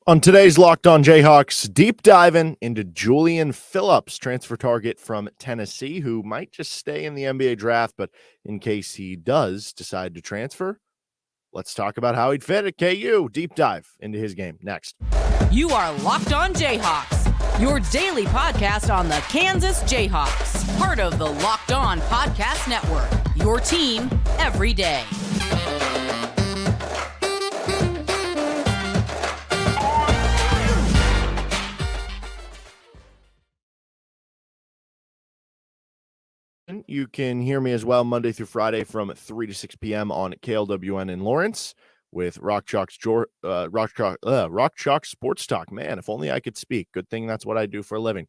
On today's Locked On Jayhawks, deep diving into Julian Phillips, transfer target from Tennessee, who might just stay in the NBA draft, but in case he does decide to transfer, let's talk about how he'd fit at KU. Deep dive into his game next. You are Locked On Jayhawks, your daily podcast on the Kansas Jayhawks, part of the Locked On Podcast Network, your team every day. You can hear me as well Monday through Friday from 3 to 6 p.m. on KLWN in Lawrence with Rock Chalk Sports Talk. Man, if only I could speak. Good thing that's what I do for a living.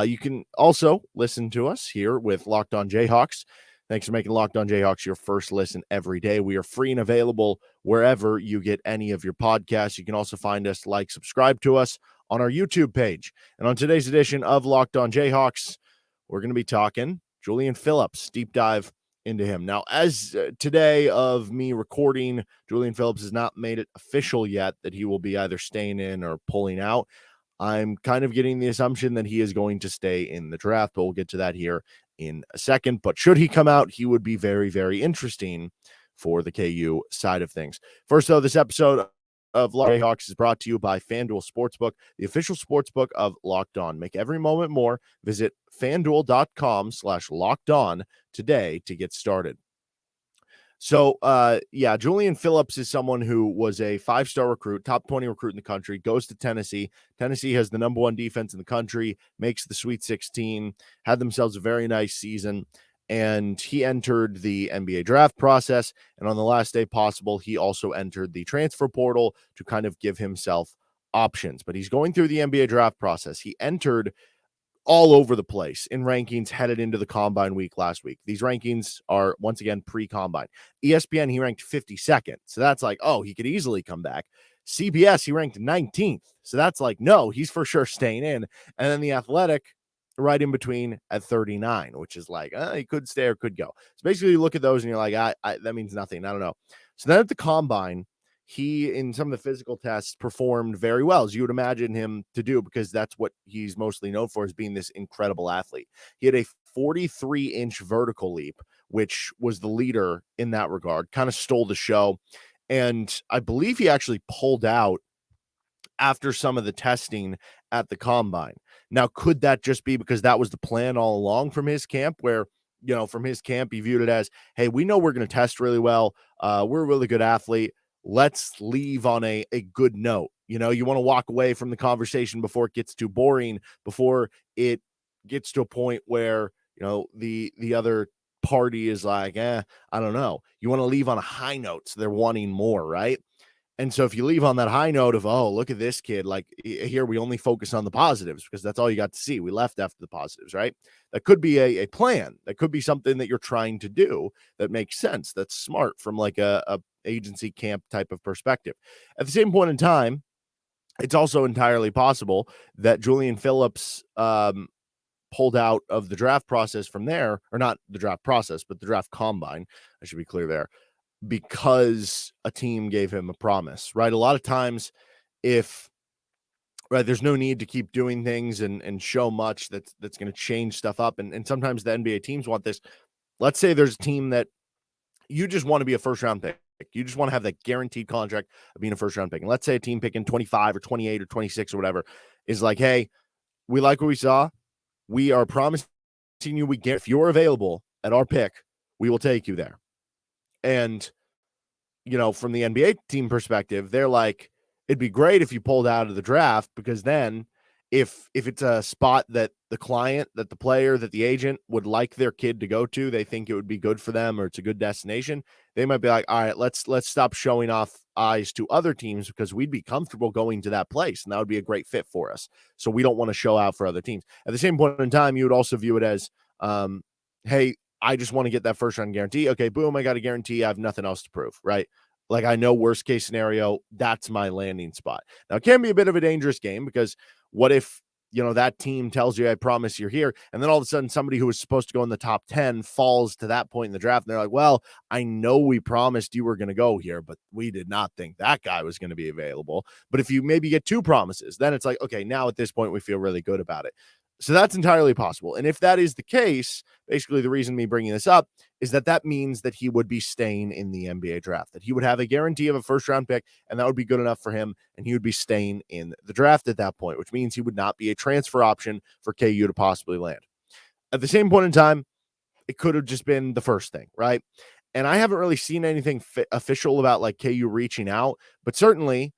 You can also listen to us here with Locked On Jayhawks. Thanks for making Locked On Jayhawks your first listen every day. We are free and available wherever you get any of your podcasts. You can also find us, subscribe to us on our YouTube page. And on today's edition of Locked On Jayhawks, we're going to be talking Julian Phillips, deep dive into him. Now, as today of me recording, Julian Phillips has not made it official yet that he will be either staying in or pulling out. I'm kind of getting the assumption that he is going to stay in the draft, but we'll get to that here in a second. But should he come out, he would be very, very interesting for the KU side of things. First, though, this episode of Locked On Jayhawks is brought to you by FanDuel Sportsbook, the official sportsbook of Locked On. Make every moment more. Visit FanDuel.com/LockedOn today to get started. So, Julian Phillips is someone who was a 5-star recruit, top 20 recruit in the country, goes to Tennessee. Tennessee has the number one defense in the country, makes the Sweet 16, had themselves a very nice season. And he entered the NBA draft process. And on the last day possible, he also entered the transfer portal to kind of give himself options. But he's going through the NBA draft process. He entered all over the place in rankings headed into the combine week last week. These rankings are, once again, pre-combine. ESPN, he ranked 52nd. So that's like, oh, he could easily come back. CBS, he ranked 19th. So that's like, no, he's for sure staying in. And then The Athletic, right in between at 39, which is like, he could stay or could go. So basically you look at those and you're like, that means nothing. I don't know. So then at the combine, he, in some of the physical tests, performed very well, as you would imagine him to do, because that's what he's mostly known for, is being this incredible athlete. He had a 43-inch vertical leap, which was the leader in that regard, kind of stole the show. And I believe he actually pulled out after some of the testing at the combine. Now, could that just be because that was the plan all along from his camp, where, from his camp, he viewed it as, hey, we know we're going to test really well. We're a really good athlete. Let's leave on a good note. You want to walk away from the conversation before it gets too boring, before it gets to a point where, the other party is like, I don't know. You want to leave on a high note, so they're wanting more, right? And so if you leave on that high note of, oh, look at this kid, like here we only focus on the positives because that's all you got to see. We left after the positives, right? That could be a plan. That could be something that you're trying to do that makes sense. That's smart from like a agency camp type of perspective. At the same point in time, it's also entirely possible that Julian Phillips pulled out of the draft process from there, or not the draft process, but the draft combine. I should be clear there. Because a team gave him a promise, right? A lot of times there's no need to keep doing things and show much that's going to change stuff up. And sometimes the NBA teams want this. Let's say there's a team that you just want to be a first round pick. You just want to have that guaranteed contract of being a first round pick. And let's say a team picking 25 or 28 or 26 or whatever is like, hey, we like what we saw. We are promising you, if you're available at our pick, we will take you there. And, from the NBA team perspective, they're like, it'd be great if you pulled out of the draft, because then if it's a spot that the client, that the player, that the agent would like their kid to go to, they think it would be good for them or it's a good destination, they might be like, all right, let's stop showing off eyes to other teams because we'd be comfortable going to that place and that would be a great fit for us. So we don't want to show out for other teams. At the same point in time, you would also view it as, hey, I just want to get that first round guarantee. Okay, boom, I got a guarantee. I have nothing else to prove, right? Like, I know worst case scenario, that's my landing spot. Now, it can be a bit of a dangerous game because what if that team tells you, I promise you're here. And then all of a sudden, somebody who was supposed to go in the top 10 falls to that point in the draft. And they're like, well, I know we promised you were going to go here, but we did not think that guy was going to be available. But if you maybe get 2 promises, then it's like, okay, now at this point, we feel really good about it. So that's entirely possible. And if that is the case, basically the reason me bringing this up is that means that he would be staying in the NBA draft, that he would have a guarantee of a first-round pick, and that would be good enough for him, and he would be staying in the draft at that point, which means he would not be a transfer option for KU to possibly land. At the same point in time, it could have just been the first thing, right? And I haven't really seen anything official about like KU reaching out, but certainly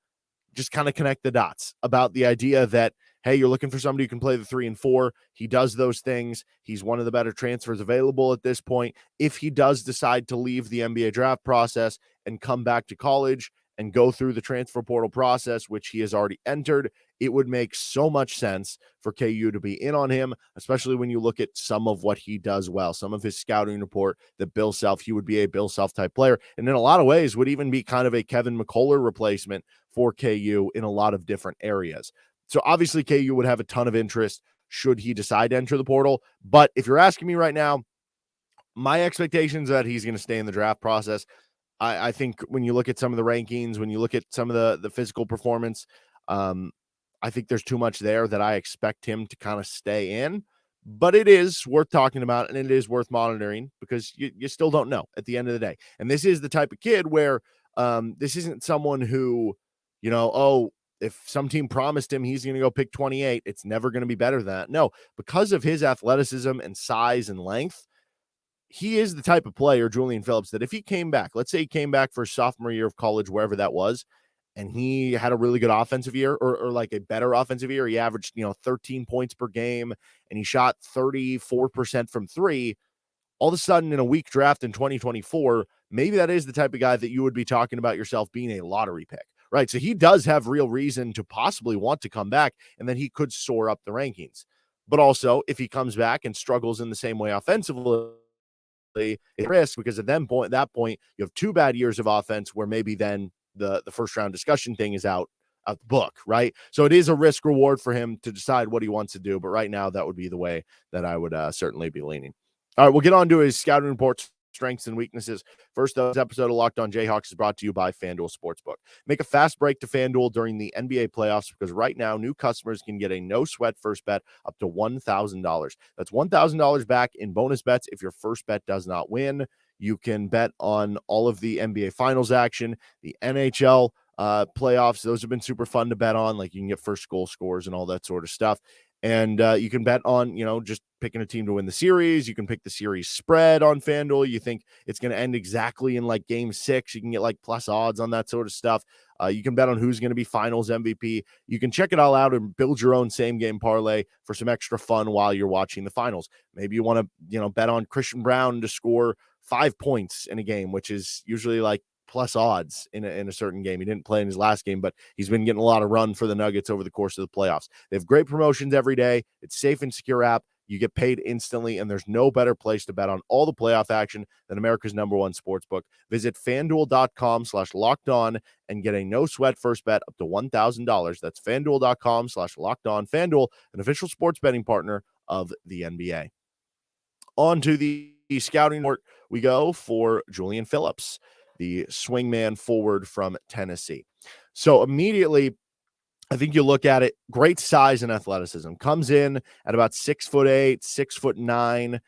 just kind of connect the dots about the idea that, hey, you're looking for somebody who can play the 3 and 4. He does those things. He's one of the better transfers available at this point. If he does decide to leave the NBA draft process and come back to college and go through the transfer portal process, which he has already entered, it would make so much sense for KU to be in on him, especially when you look at some of what he does well, some of his scouting report that Bill Self, he would be a Bill Self type player. And in a lot of ways would even be kind of a Kevin McCullough replacement for KU in a lot of different areas. So obviously KU would have a ton of interest should he decide to enter the portal. But if you're asking me right now, my expectations that he's going to stay in the draft process. I think when you look at some of the rankings, when you look at some of the physical performance, I think there's too much there that I expect him to kind of stay in. But it is worth talking about, and it is worth monitoring because you still don't know at the end of the day. And this is the type of kid where this isn't someone who, if some team promised him he's going to go pick 28, it's never going to be better than that. No, because of his athleticism and size and length, he is the type of player, Julian Phillips, that if he came back, let's say he came back for sophomore year of college, wherever that was, and he had a really good offensive year or like a better offensive year, he averaged, 13 points per game and he shot 34% from 3, all of a sudden in a weak draft in 2024, maybe that is the type of guy that you would be talking about yourself being a lottery pick, right? So he does have real reason to possibly want to come back, and then he could soar up the rankings. But also, if he comes back and struggles in the same way offensively, it's risk because at that point, you have 2 bad years of offense where maybe then the first round discussion thing is out the book, right? So it is a risk reward for him to decide what he wants to do. But right now, that would be the way that I would certainly be leaning. All right, we'll get on to his scouting reports, strengths and weaknesses. First, this episode of Locked On Jayhawks is brought to you by FanDuel Sportsbook. Make a fast break to FanDuel during the NBA playoffs because right now, new customers can get a no-sweat first bet up to $1,000. That's $1,000 back in bonus bets if your first bet does not win. You can bet on all of the NBA Finals action, the NHL playoffs. Those have been super fun to bet on. Like you can get first goal scores and all that sort of stuff. And you can bet on, just picking a team to win the series. You can pick the series spread on FanDuel. You think it's going to end exactly in like game 6. You can get like plus odds on that sort of stuff. You can bet on who's going to be finals MVP. You can check it all out and build your own same game parlay for some extra fun while you're watching the finals. Maybe you want to, bet on Christian Brown to score 5 points in a game, which is usually like plus odds in a certain game. He didn't play in his last game, but he's been getting a lot of run for the Nuggets over the course of the playoffs. They have great promotions every day. It's safe and secure app. You get paid instantly, and there's no better place to bet on all the playoff action than America's #1 sportsbook. Visit FanDuel.com/LockedOn and get a no-sweat first bet up to $1,000. That's FanDuel.com/LockedOn. FanDuel, an official sports betting partner of the NBA. On to the scouting report we go for Julian Phillips, the swingman forward from Tennessee. So immediately, I think you look at it, great size and athleticism. Comes in at about 6'8", 6'9",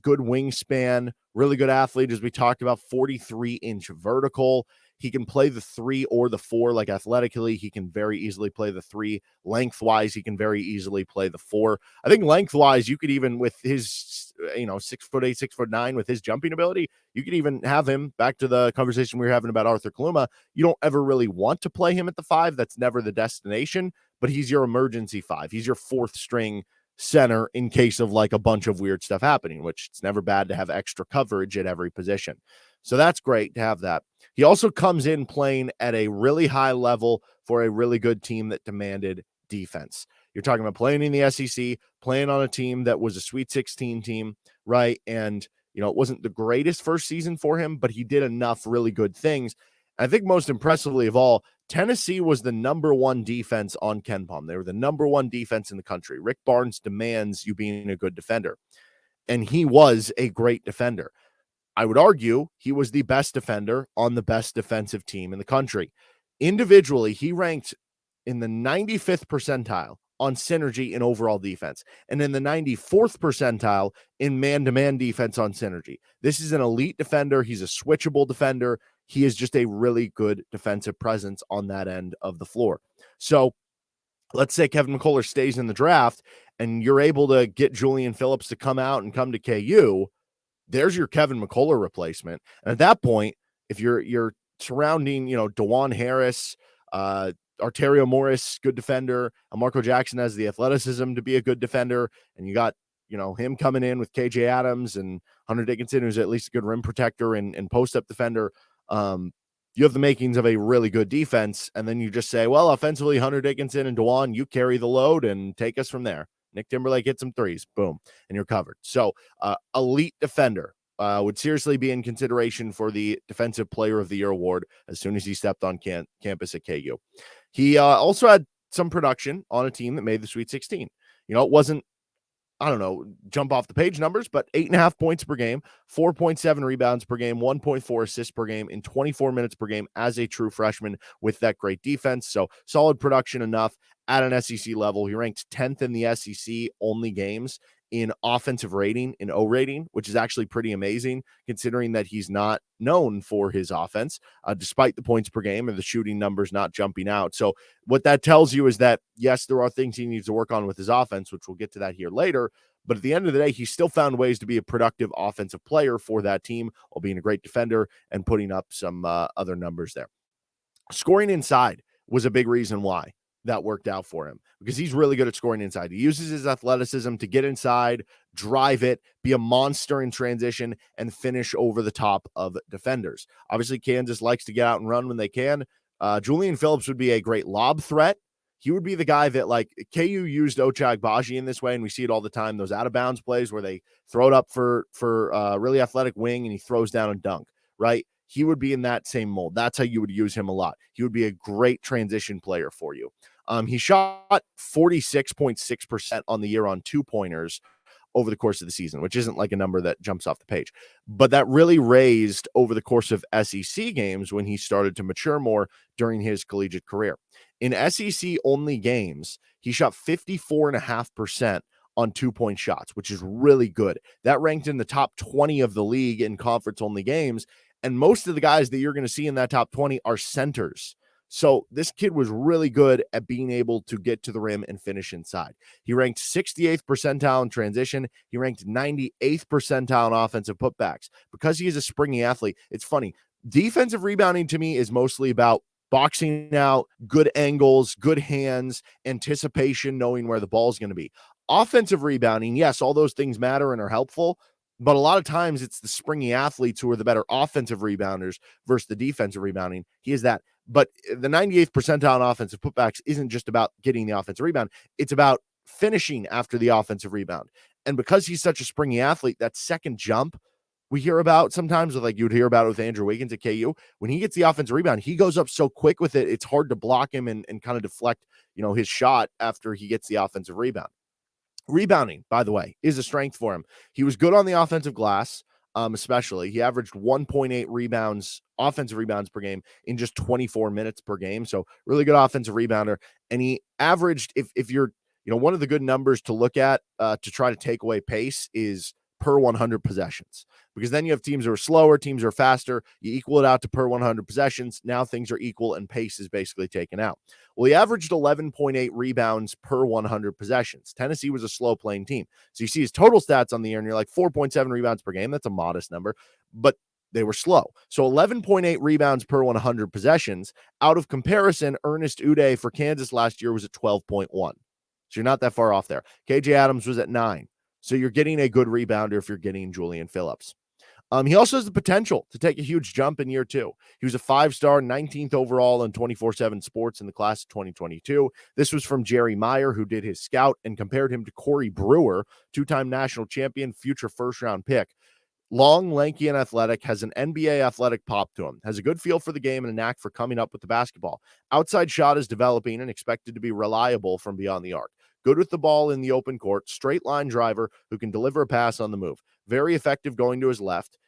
good wingspan, really good athlete, as we talked about, 43-inch vertical. He can play the 3 or the 4, like athletically. He can very easily play the 3. Lengthwise, he can very easily play the 4. I think lengthwise, you could even with his, 6'8", 6'9", with his jumping ability, you could even have him, back to the conversation we were having about Arthur Kaluma. You don't ever really want to play him at the 5. That's never the destination, but he's your emergency 5. He's your 4th string center in case of like a bunch of weird stuff happening, which it's never bad to have extra coverage at every position. So that's great to have that. He also comes in playing at a really high level for a really good team that demanded defense. You're talking about playing in the SEC, playing on a team that was a Sweet 16 team, right? And, it wasn't the greatest first season for him, but he did enough really good things. I think most impressively of all, Tennessee was the number one defense on KenPom. They were the number one defense in the country. Rick Barnes demands you being a good defender, and he was a great defender. I would argue he was the best defender on the best defensive team in the country. Individually, he ranked in the 95th percentile on synergy in overall defense, and in the 94th percentile in man-to-man defense on synergy. This is an elite defender. He's a switchable defender. He is just a really good defensive presence on that end of the floor. So let's say Kevin McCullough stays in the draft and you're able to get Julian Phillips to come out and come to KU. There's your Kevin McCullough replacement. And at that point, if you're surrounding, DeJuan Harris, Arterio Morris, good defender, and Marco Jackson has the athleticism to be a good defender, and you got, him coming in with KJ Adams and Hunter Dickinson, who's at least a good rim protector and post-up defender, you have the makings of a really good defense. And then you just say, well, offensively, Hunter Dickinson and DeJuan, you carry the load and take us from there. Nick Timberlake hit some threes, boom, and you're covered. So elite defender would seriously be in consideration for the Defensive Player of the Year award as soon as he stepped on campus at KU. He also had some production on a team that made the Sweet 16. It wasn't, jump off the page numbers, but 8.5 points per game, 4.7 rebounds per game, 1.4 assists per game in 24 minutes per game as a true freshman with that great defense. So solid production enough at an SEC level. He ranked 10th in the SEC only games in offensive rating, in O rating, which is actually pretty amazing considering that he's not known for his offense, despite the points per game and the shooting numbers not jumping out. So what that tells you is that, yes, there are things he needs to work on with his offense, which we'll get to that here later. But at the end of the day, he still found ways to be a productive offensive player for that team while being a great defender and putting up some other numbers there. Scoring inside was a big reason why that worked out for him, because he's really good at scoring inside. He uses his athleticism to get inside, drive it, be a monster in transition, and finish over the top of defenders. Obviously, Kansas likes to get out and run when they can. Julian Phillips would be a great lob threat. He would be the guy that, like, KU used Ochai Agbaji in this way, and we see it all the time, those out-of-bounds plays where they throw it up for really athletic wing, and he throws down and dunk, right? He would be in that same mold. That's how you would use him a lot. He would be a great transition player for you. He shot 46.6% on the year on two-pointers over the course of the season, which isn't like a number that jumps off the page. But that really raised over the course of SEC games when he started to mature more during his collegiate career. In SEC-only games, he shot 54.5% on two-point shots, which is really good. That ranked in the top 20 of the league in conference-only games, and most of the guys that you're going to see in that top 20 are centers. So this kid was really good at being able to get to the rim and finish inside. He ranked 68th percentile in transition. He ranked 98th percentile in offensive putbacks. Because he is a springy athlete, it's funny. Defensive rebounding to me is mostly about boxing out, good angles, good hands, anticipation, knowing where the ball is going to be. Offensive rebounding, yes, all those things matter and are helpful, but a lot of times it's the springy athletes who are the better offensive rebounders versus the defensive rebounding. He is that. But the 98th percentile in offensive putbacks isn't just about getting the offensive rebound. It's about finishing after the offensive rebound. And because he's such a springy athlete, that second jump we hear about sometimes, with like you'd hear about it with Andrew Wiggins at KU, when he gets the offensive rebound, he goes up so quick with it, it's hard to block him and kind of deflect, his shot after he gets the offensive rebound. Rebounding, by the way, is a strength for him. He was good on the offensive glass, especially. He averaged 1.8 rebounds, offensive rebounds per game in just 24 minutes per game. So really good offensive rebounder. And he averaged, if you're, one of the good numbers to look at to try to take away pace is per 100 possessions, because then you have teams that are slower, teams that are faster. You equal it out to per 100 possessions. Now things are equal and pace is basically taken out. Well, he averaged 11.8 rebounds per 100 possessions. Tennessee was a slow playing team. So you see his total stats on the year and you're like 4.7 rebounds per game. That's a modest number, but they were slow. So 11.8 rebounds per 100 possessions. Out of comparison, Ernest Uday for Kansas last year was at 12.1. So you're not that far off there. KJ Adams was at 9. So you're getting a good rebounder if you're getting Julian Phillips. He also has the potential to take a huge jump in year 2. He was a 5-star, 19th overall in 24/7 Sports in the class of 2022. This was from Jerry Meyer, who did his scout and compared him to Corey Brewer, 2-time national champion, future first-round pick. Long, lanky, and athletic, has an NBA athletic pop to him, has a good feel for the game and a knack for coming up with the basketball. Outside shot is developing and expected to be reliable from beyond the arc. Good with the ball in the open court, straight line driver who can deliver a pass on the move. Very effective going to his left,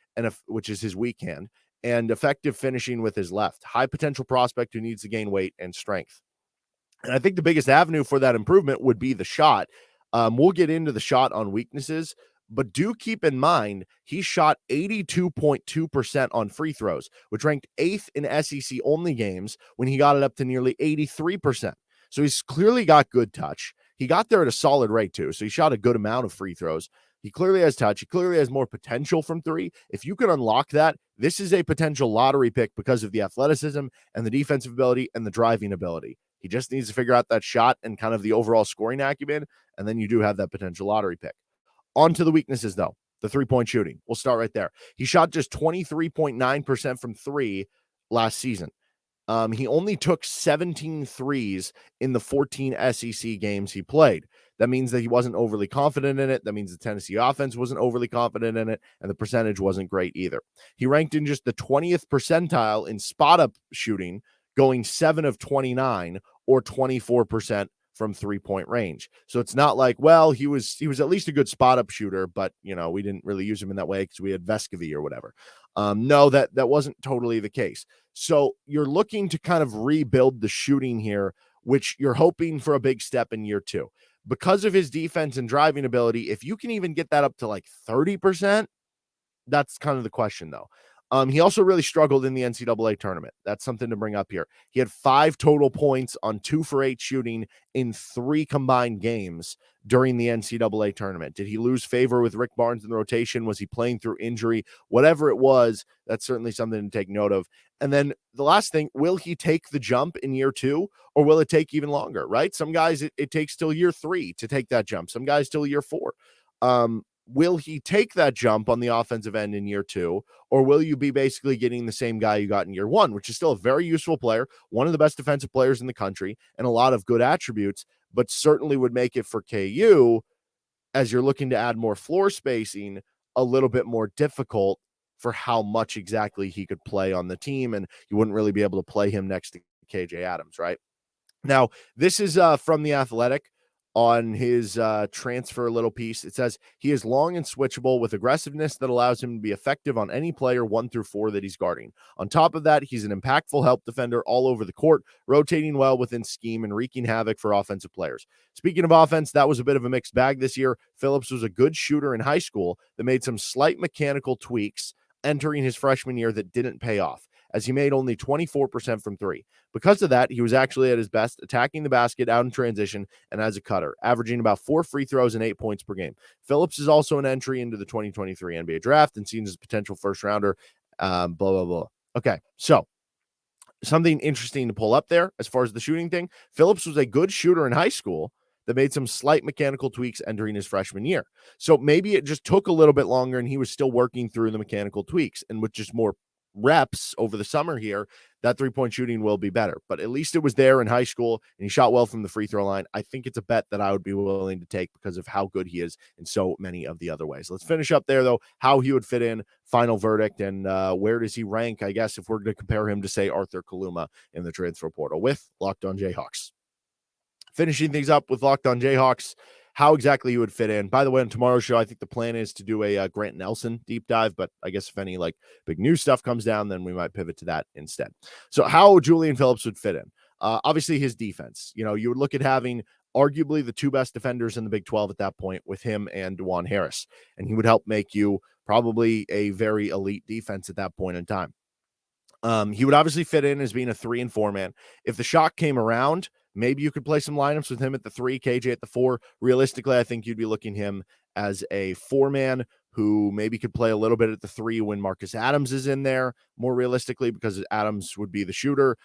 which is his weak hand, and effective finishing with his left. High potential prospect who needs to gain weight and strength. And I think the biggest avenue for that improvement would be the shot. We'll get into the shot on weaknesses, but do keep in mind he shot 82.2% on free throws, which ranked 8th in SEC only games when he got it up to nearly 83%. So he's clearly got good touch. He got there at a solid rate too, so he shot a good amount of free throws. He clearly has touch. He clearly has more potential from three. If you can unlock that, this is a potential lottery pick because of the athleticism and the defensive ability and the driving ability. He just needs to figure out that shot and kind of the overall scoring acumen, and then you do have that potential lottery pick. On to the weaknesses, though, the three-point shooting. We'll start right there. He shot just 23.9% from three last season. He only took 17 threes in the 14 SEC games he played. That means that he wasn't overly confident in it. That means the Tennessee offense wasn't overly confident in it, and the percentage wasn't great either. He ranked in just the 20th percentile in spot-up shooting, going 7 of 29 or 24% from three-point range. So it's not like, well, he was at least a good spot-up shooter, but, we didn't really use him in that way because we had Vescovy or whatever. No, that wasn't totally the case. So you're looking to kind of rebuild the shooting here, which you're hoping for a big step in year two. Because of his defense and driving ability, if you can even get that up to like 30%, that's kind of the question, though. He also really struggled in the NCAA tournament. That's something to bring up here. He had 5 total points on 2 for 8 shooting in 3 combined games during the NCAA tournament. Did he lose favor with Rick Barnes in the rotation? Was he playing through injury? Whatever it was, that's certainly something to take note of. And then the last thing, will he take the jump in year 2, or will it take even longer, right? Some guys, it takes till year 3 to take that jump. Some guys till year 4. Will he take that jump on the offensive end in year 2, or will you be basically getting the same guy you got in year 1, which is still a very useful player, one of the best defensive players in the country, and a lot of good attributes, but certainly would make it for KU, as you're looking to add more floor spacing, a little bit more difficult for how much exactly he could play on the team, and you wouldn't really be able to play him next to KJ Adams, right? Now, this is from The Athletic. On his transfer little piece, it says he is long and switchable with aggressiveness that allows him to be effective on any player 1 through 4 that he's guarding. On top of that, he's an impactful help defender all over the court, rotating well within scheme and wreaking havoc for offensive players. Speaking of offense, that was a bit of a mixed bag this year. Phillips was a good shooter in high school that made some slight mechanical tweaks entering his freshman year that didn't pay off, as he made only 24% from 3. Because of that, he was actually at his best attacking the basket out in transition and as a cutter, averaging about 4 free throws and 8 points per game. Phillips is also an entry into the 2023 NBA draft and seen as a potential first rounder, blah, blah, blah. Okay, so something interesting to pull up there as far as the shooting thing. Phillips was a good shooter in high school that made some slight mechanical tweaks entering his freshman year. So maybe it just took a little bit longer and he was still working through the mechanical tweaks, and with just more reps over the summer here, that 3-point shooting will be better. But at least it was there in high school and he shot well from the free throw line. I think it's a bet that I would be willing to take because of how good he is in so many of the other ways. Let's finish up there, though, how he would fit in, final verdict, and where does he rank, I guess, if we're going to compare him to, say, Arthur Kaluma in the transfer portal with Locked On Jayhawks. Finishing things up with Locked On Jayhawks, how exactly you would fit in. By the way, on tomorrow's show, I think the plan is to do a Grant Nelson deep dive, but I guess if any big new stuff comes down, then we might pivot to that instead. So how Julian Phillips would fit in. Obviously his defense, you would look at having arguably the 2 best defenders in the Big 12 at that point with him and DeJuan Harris, and he would help make you probably a very elite defense at that point in time. He would obviously fit in as being a 3 and 4 man. If the shot came around, maybe you could play some lineups with him at the 3, KJ at the 4. Realistically, I think you'd be looking him as a 4-man who maybe could play a little bit at the 3 when Marcus Adams is in there, more realistically, because Adams would be the shooter.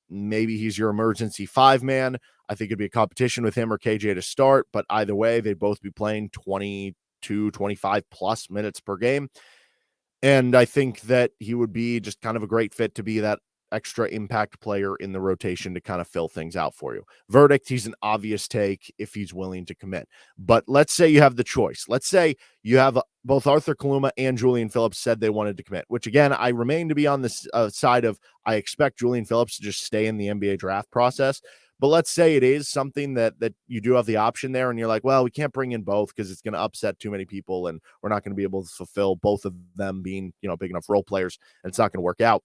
Maybe he's your emergency 5-man. I think it'd be a competition with him or KJ to start, but either way, they'd both be playing 22, 25 plus minutes per game. And I think that he would be just kind of a great fit to be that extra impact player in the rotation to kind of fill things out for you. Verdict, he's an obvious take if he's willing to commit. But let's say you have the choice. Let's say you have both Arthur Kaluma and Julian Phillips said they wanted to commit, which again, I remain to be on this side of I expect Julian Phillips to just stay in the NBA draft process. But let's say it is something that you do have the option there and you're like, well, we can't bring in both because it's going to upset too many people and we're not going to be able to fulfill both of them being, big enough role players, and it's not going to work out.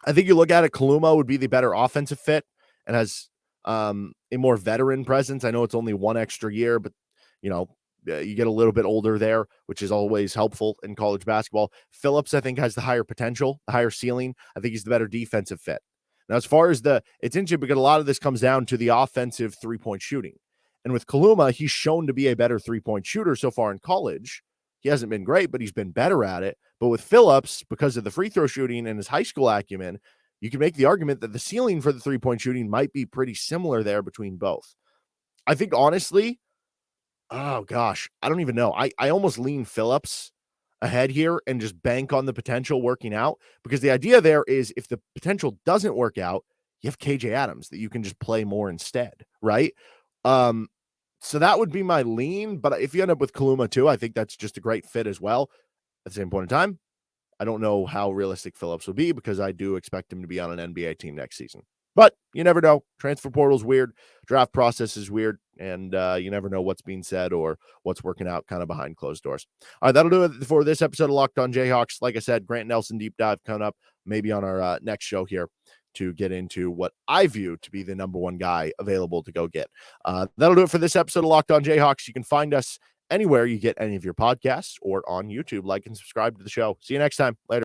I think you look at it, Kaluma would be the better offensive fit and has a more veteran presence. I know it's only one extra year, but you get a little bit older there, which is always helpful in college basketball. Phillips, I think, has the higher potential, the higher ceiling. I think he's the better defensive fit. Now, as far as it's interesting because a lot of this comes down to the offensive three-point shooting. And with Kaluma, he's shown to be a better three-point shooter so far in college. He hasn't been great, but he's been better at it. But with Phillips, because of the free throw shooting and his high school acumen, you can make the argument that the ceiling for the three-point shooting might be pretty similar there between both. I think, honestly, oh gosh, I don't even know. I almost lean Phillips ahead here and just bank on the potential working out, because the idea there is if the potential doesn't work out, you have KJ Adams that you can just play more instead, right? So that would be my lean, but if you end up with Kaluma too, I think that's just a great fit as well. At the same point in time, I don't know how realistic Phillips will be because I do expect him to be on an NBA team next season. But you never know. Transfer portal is weird. Draft process is weird. And you never know what's being said or what's working out kind of behind closed doors. All right, that'll do it for this episode of Locked On Jayhawks. Like I said, Grant Nelson deep dive coming up maybe on our next show here to get into what I view to be the number one guy available to go get. That'll do it for this episode of Locked On Jayhawks. You can find us anywhere you get any of your podcasts or on YouTube. Like and subscribe to the show. See you next time. Later.